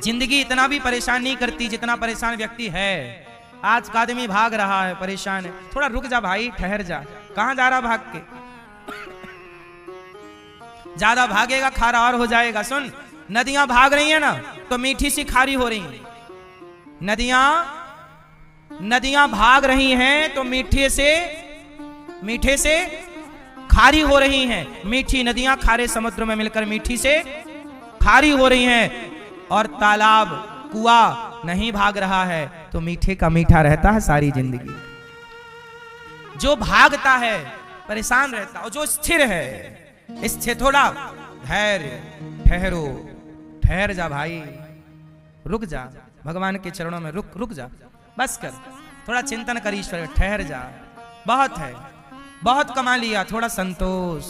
जिंदगी इतना भी परेशान नहीं करती जितना परेशान व्यक्ति है। आज का आदमी भाग रहा है, परेशान है। थोड़ा रुक जा भाई, ठहर जा। कहां जा रहा भाग के? ज्यादा भागेगा खारा और हो जाएगा। सुन, नदियां भाग रही है ना तो मीठी सी खारी हो रही है। नदियां भाग रही हैं तो मीठे से खारी हो रही हैं। मीठी नदियां खारे समुद्र में मिलकर मीठी से खारी हो रही हैं। और तालाब कुआं नहीं भाग रहा है तो मीठे का मीठा रहता है सारी जिंदगी। जो भागता है परेशान रहता, और जो स्थिर है स्थिर, थोड़ा धैर्य, ठहरो, ठहर जा भाई, रुक जा, भगवान के चरणों में रुक जा, बस कर, थोड़ा चिंतन कर ईश्वर, ठहर जा, बहुत है, बहुत कमा लिया, थोड़ा संतोष।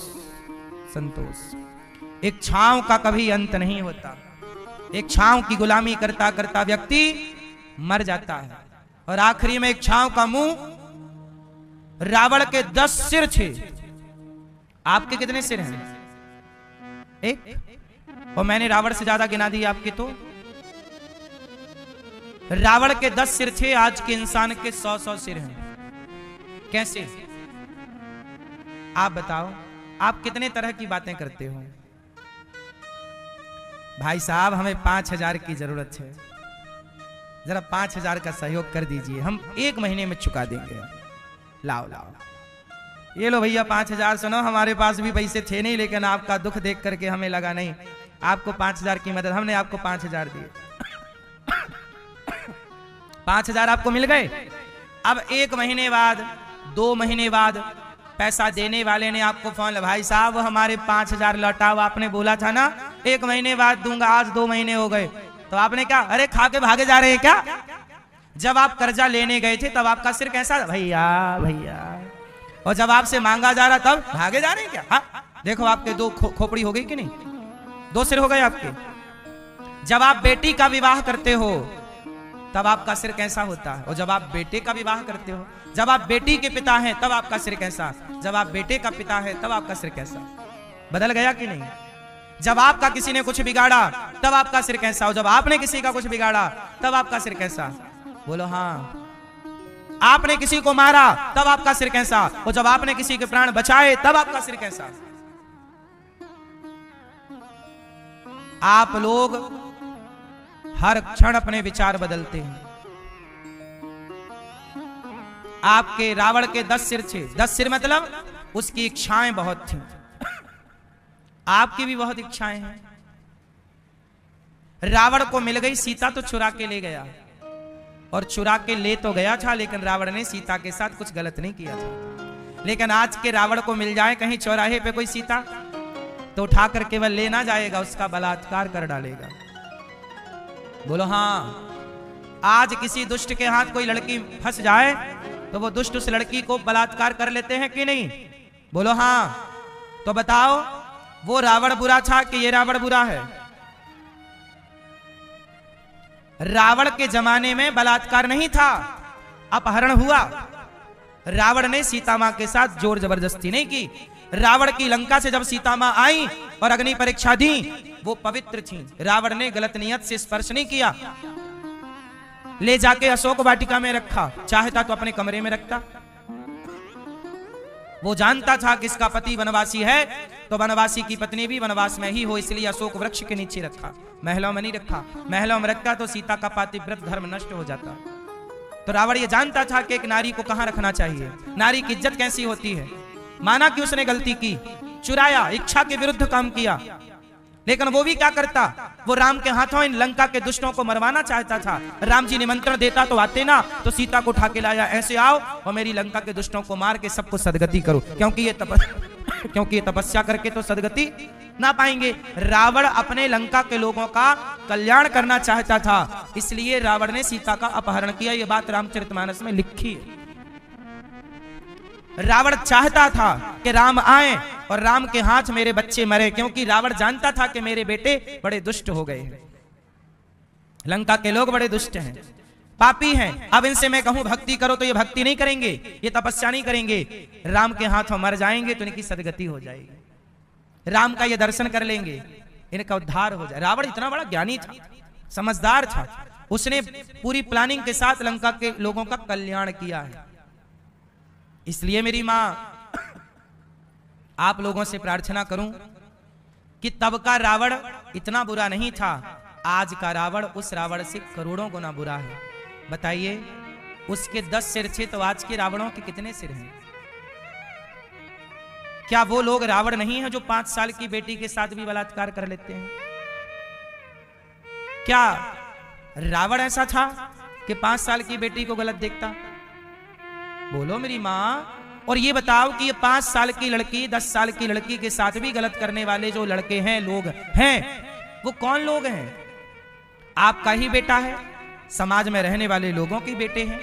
एक छांव का कभी अंत नहीं होता। एक छांव की गुलामी करता करता व्यक्ति मर जाता है। और आखिरी में एक छांव का मुंह। रावण के 10 सिर थे, आपके कितने सिर हैं? एक। और मैंने रावण से ज्यादा गिना दिया आपके। तो रावण के 10 सिर थे, आज के इंसान के 100 सिर हैं। कैसे? आप बताओ, आप कितने तरह की बातें करते हो? भाई साहब, हमें 5000 की जरूरत है, जरा 5000 का सहयोग कर दीजिए, हम 1 महीने में चुका देंगे। लाओ, ये लो भैया 5000। सुनो, हमारे पास भी पैसे थे नहीं, लेकिन आपका दुख देख करके हमें लगा नहीं आपको 5000 की मदद, हमने आपको 5000 दिए। 5000 आपको मिल गए। अब 1 महीने बाद, 2 महीने बाद पैसा देने वाले ने आपको फोन लगा, भाई साहब वो हमारे 5000 लौटाओ, आपने बोला था ना 1 महीने बाद दूंगा, आज 2 महीने हो गए। तो आपने क्या, अरे खा के भागे जा रहे हैं क्या? जब आप कर्जा लेने गए थे तब आपका सिर कैसा? भैया। और जब आपसे मांगा जा रहा तब भागे जा रहे हैं क्या? हाँ, देखो आपके 2 खोपड़ी हो गई कि नहीं? 2 सिर हो गए आपके। जब आप बेटी का विवाह करते हो तब आपका सिर कैसा होता है? और जब आप बेटे का विवाह करते हो, जब आप बेटी के पिता हैं तब आपका सिर कैसा? जब आप बेटे का पिता है तब आपका सिर कैसा? बदल गया कि नहीं? जब आपका किसी ने कुछ बिगाड़ा तब आपका सिर कैसा? और जब आपने किसी का कुछ बिगाड़ा तब आपका सिर कैसा? बोलो हाँ। आपने किसी को मारा तब आपका सिर कैसा? और जब आपने किसी के प्राण बचाए तब आपका सिर कैसा? आप लोग हर क्षण अपने विचार बदलते हैं। आपके रावण के 10 सिर थे। 10 सिर मतलब उसकी इच्छाएं बहुत थी। आपकी भी बहुत इच्छाएं हैं। रावण को मिल गई सीता तो चुरा के ले गया, और चुरा के ले तो गया था, लेकिन रावण ने सीता के साथ कुछ गलत नहीं किया था। लेकिन आज के रावण को मिल जाए कहीं चौराहे पे कोई सीता, तो उठाकर केवल ले ना जाएगा, उसका बलात्कार कर डालेगा। बोलो हाँ। आज किसी दुष्ट के हाथ कोई लड़की फंस जाए तो वो दुष्ट उस लड़की को बलात्कार कर लेते हैं कि नहीं? बोलो हाँ। तो बताओ, वो रावण बुरा था कि ये रावण बुरा है? रावण के जमाने में बलात्कार नहीं था, अपहरण हुआ। रावण ने सीता मां के साथ जोर जबरदस्ती नहीं की। रावण की लंका से जब सीता मां आई और अग्नि परीक्षा दी, वो पवित्र थी। रावण ने गलत नियत से स्पर्श नहीं किया। ले जाके अशोक वाटिका में रखा, चाहता तो अपने कमरे में रखता। वो जानता था कि इसका पति वनवासी है, तो वनवासी की पत्नी भी वनवास में ही हो, इसलिए अशोक वृक्ष के नीचे रखा, महलों में नहीं रखा। महलों में रखता तो सीता का पातिव्रत धर्म नष्ट हो जाता। तो रावण ये जानता था कि एक नारी को कहां रखना चाहिए, नारी की इज्जत कैसी होती है। माना कि उसने गलती की, चुराया, इच्छा के विरुद्ध काम किया, लेकिन वो भी क्या करता, वो राम के हाथों इन लंका के दुष्टों को मरवाना चाहता था। राम जी निमंत्रण देता तो आते ना, तो सीता को उठा के लाया, ऐसे आओ और मेरी लंका के दुष्टों को मार के सबको सदगति करो, क्योंकि ये तपस्या करके तो सदगति ना पाएंगे। रावण अपने लंका के लोगों का कल्याण करना चाहता था, इसलिए रावण ने सीता का अपहरण किया। ये बात रामचरितमानस में लिखी है। रावण चाहता था कि राम आए और राम के हाथ मेरे बच्चे मरे, क्योंकि रावण जानता था कि मेरे बेटे बड़े दुष्ट हो गए हैं, लंका के लोग बड़े दुष्ट हैं, पापी हैं। अब इनसे मैं कहूं भक्ति करो तो ये भक्ति नहीं करेंगे, ये तपस्या नहीं करेंगे, राम के हाथों मर जाएंगे तो इनकी सदगति हो जाएगी, राम का ये दर्शन कर लेंगे, इनका उद्धार हो जाए। रावण इतना बड़ा ज्ञानी था, समझदार था, उसने पूरी प्लानिंग के साथ लंका के लोगों का कल्याण किया है। इसलिए मेरी मां आप लोगों से प्रार्थना करूं कि तब का रावण इतना बुरा नहीं था, आज का रावण उस रावण से करोड़ों गुना बुरा है। बताइए, उसके 10 सिर थे तो आज के रावणों के कितने सिर हैं? क्या वो लोग रावण नहीं है जो 5 साल की बेटी के साथ भी बलात्कार कर लेते हैं? क्या रावण ऐसा था कि 5 साल की बेटी को गलत देखता? बोलो मेरी मां। और ये बताओ कि ये 5 साल की लड़की 10 साल की लड़की के साथ भी गलत करने वाले जो लड़के हैं, लोग हैं, वो कौन लोग हैं? आपका ही बेटा है, समाज में रहने वाले लोगों के बेटे हैं।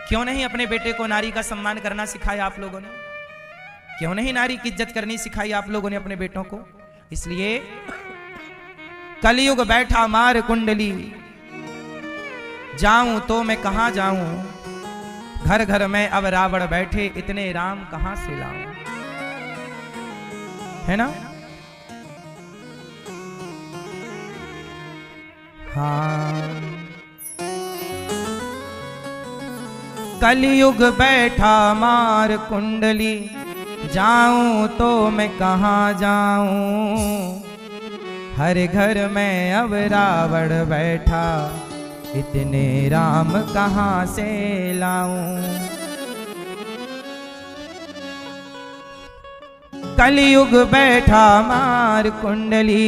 क्यों नहीं अपने बेटे को नारी का सम्मान करना सिखाया आप लोगों ने? क्यों नहीं नारी की इज्जत करनी सिखाई आप लोगों ने अपने बेटों को? इसलिए कलयुग बैठा मार कुंडली, जाऊं तो मैं कहां जाऊं, घर घर में अब रावण बैठे, इतने राम कहां से लाऊं। है ना? हाँ, कलयुग बैठा मार कुंडली, जाऊं तो मैं कहां जाऊं, हर घर में अब रावण बैठा, इतने राम कहां से लाऊं। कलयुग बैठा मार कुंडली,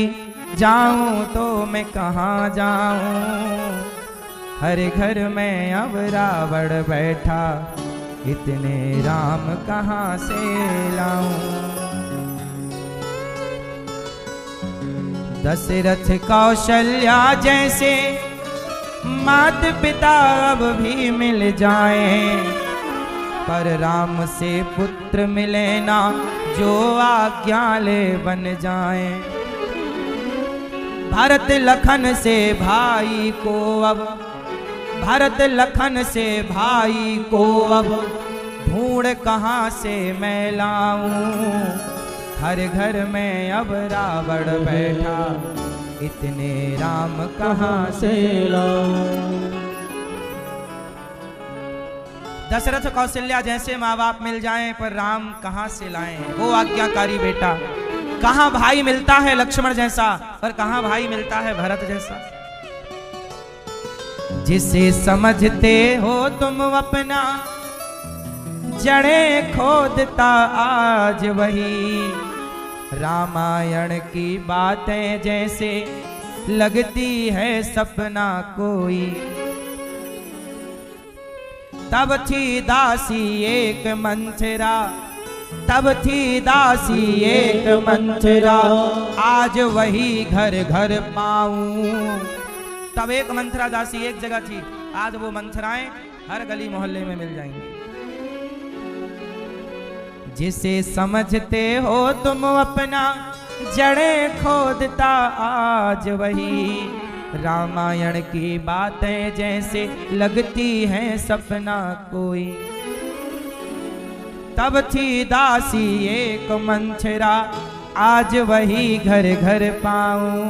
जाऊं तो मैं कहां जाऊं, हर घर में अब रावण बैठा, इतने राम कहां से लाऊं। दशरथ कौशल्या जैसे मात पिता अब भी मिल जाएं, पर राम से पुत्र मिले ना, जो आज्ञा ले बन जाएं। भरत लखन से भाई को अब, भरत लखन से भाई को अब, ढूंढ कहां से मैं लाऊं, हर घर में अब रावण बैठा, इतने राम कहां से लाऊं। दशरथ कौशल्या जैसे माँ बाप मिल जाएं, पर राम कहां से लाएं? वो आज्ञाकारी बेटा। कहां भाई मिलता है लक्ष्मण जैसा, और कहां भाई मिलता है भरत जैसा। जिसे समझते हो तुम अपना, जड़ें खोदता आज वही, रामायण की बातें जैसे लगती है सपना कोई। तब थी दासी एक मंथरा, तब थी दासी एक मंथरा, आज वही घर घर पाऊं। तब एक मंथरा दासी एक जगह थी, आज वो मंथराएं हर गली मोहल्ले में मिल जाएंगी। जिसे समझते हो तुम अपना, जड़ें खोदता आज वही, रामायण की बातें जैसे लगती हैं सपना कोई। तब थी दासी एक मंथरा, आज वही घर घर पाऊं,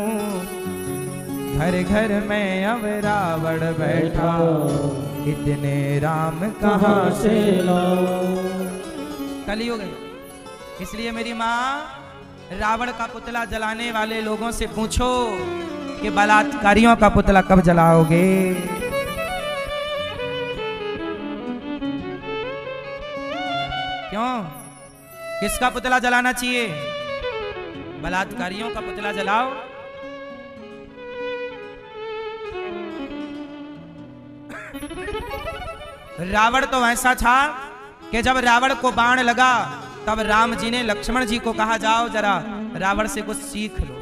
घर घर में अब रावण बैठा, इतने राम कहां से लाऊं। कलयुग है, इसलिए मेरी माँ रावण का पुतला जलाने वाले लोगों से पूछो कि बलात्कारियों का पुतला कब जलाओगे? क्यों? किसका पुतला जलाना चाहिए? बलात्कारियों का पुतला जलाओ। रावण तो ऐसा था कि जब रावण को बाण लगा, तब राम जी ने लक्ष्मण जी को कहा, जाओ जरा रावण से कुछ सीख लो।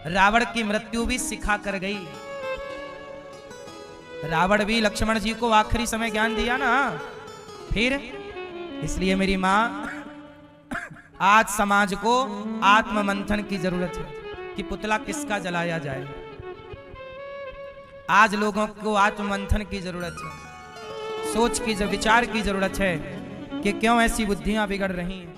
रावण की मृत्यु भी सिखा कर गई। रावण भी लक्ष्मण जी को आखिरी समय ज्ञान दिया ना। फिर इसलिए मेरी मां, आज समाज को आत्म मंथन की जरूरत है कि पुतला किसका जलाया जाए। आज लोगों को आत्म मंथन की जरूरत है, सोच की विचार की जरूरत है कि क्यों ऐसी बुद्धियां बिगड़ रही हैं।